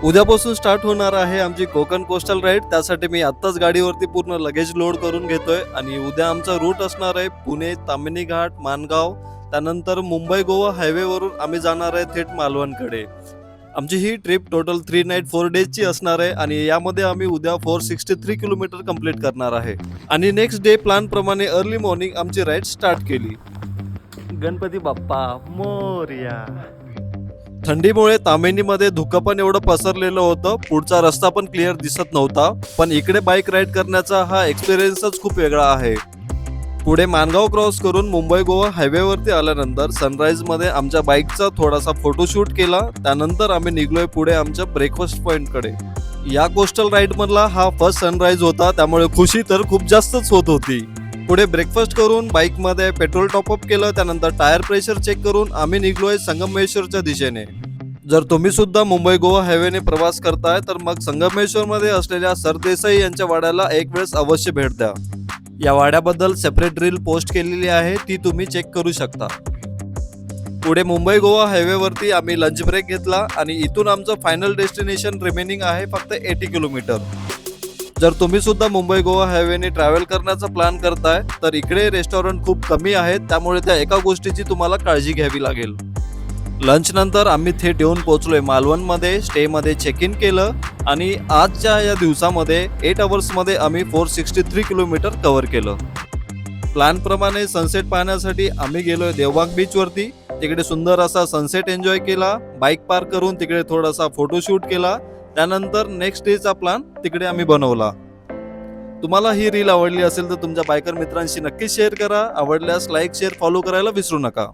उद्यापासून स्टार्ट होणार आहे आमची कोकण कोस्टल राईड. त्यासाठी मी आत्ताच गाडीवरती पूर्ण लगेज लोड करून घेतोय आणि उद्या आमचा रूट असणार आहे पुणे, ताम्हिणी घाट, माणगाव. त्यानंतर मुंबई गोवा हायवेवरून आम्ही जाणार आहे थेट मालवणकडे. आमची ही ट्रिप टोटल 3 नाईट 4 डेजची असणार आहे आणि यामध्ये आम्ही उद्या 463 किलोमीटर कंप्लीट करणार आहे. आणि नेक्स्ट डे प्लॅन प्रमाणे अर्ली मॉर्निंग आमची राईड स्टार्ट केली. गणपती बाप्पा मोरया. थंडीमुळे ताम्हिणीमध्ये धुकं पण एवढं पसरलेलं होतं, पुढचा रस्ता पण क्लिअर दिसत नव्हता. पण इकडे बाईक राईड करण्याचा हा एक्सपिरियन्सच खूप वेगळा आहे. पुढे माणगाव क्रॉस करून मुंबई गोवा हायवेवरती आल्यानंतर सनराईजमध्ये आमच्या बाईकचा थोडासा फोटोशूट केला. त्यानंतर आम्ही निघलोय पुढे आमच्या ब्रेकफास्ट पॉईंटकडे. या कोस्टल राईडमधला हा फर्स्ट सनराईज होता, त्यामुळे खुशी तर खूप जास्तच होत होती. पुढे ब्रेकफास्ट करून बाईकमध्ये पेट्रोल टॉपअप केलं. त्यानंतर टायर प्रेशर चेक करून आम्ही निघलोय संगमेश्वरच्या दिशेने. जर तुम्ही सुद्धा मुंबई गोवा हायवेने प्रवास करताय तर मग संगमेश्वरमध्ये असलेल्या सरदेसाई यांच्या वाड्याला एक वेळेस अवश्य भेट द्या. या वाड्याबद्दल सेपरेट रील पोस्ट केलेली आहे, ती तुम्ही चेक करू शकता. पुढे मुंबई गोवा हायवेवरती आम्ही लंच ब्रेक घेतला आणि इथून आमचं फायनल डेस्टिनेशन रिमेनिंग आहे फक्त 80 किलोमीटर. जर तुम्ही सुद्धा मुंबई गोवा हायवेने ट्रॅव्हल करण्याचा प्लॅन करताय तर इकडे रेस्टॉरंट खूप कमी आहेत, त्यामुळे त्या एका गोष्टीची तुम्हाला काळजी घ्यावी लागेल. लंच नंतर आम्ही थेट येऊन पोहोचलोय मालवणमध्ये. स्टेमध्ये चेक इन केलं आणि आजच्या या दिवसामध्ये 8 अवर्समध्ये आम्ही 463 किलोमीटर कव्हर केलं. प्लॅनप्रमाणे सनसेट पाहण्यासाठी आम्ही गेलोय देवबाग बीचवरती. तिकडे सुंदर असा सनसेट एन्जॉय केला. बाईक पार्क करून तिकडे थोडासा फोटोशूट केला. त्यानंतर नेक्स्ट डेचा प्लॅन तिकडे आम्ही बनवला. तुम्हाला ही रील आवडली असेल तर तुमच्या बायकर मित्रांशी नक्की शेअर करा. आवडल्यास लाईक, शेअर, फॉलो करायला विसरू नका.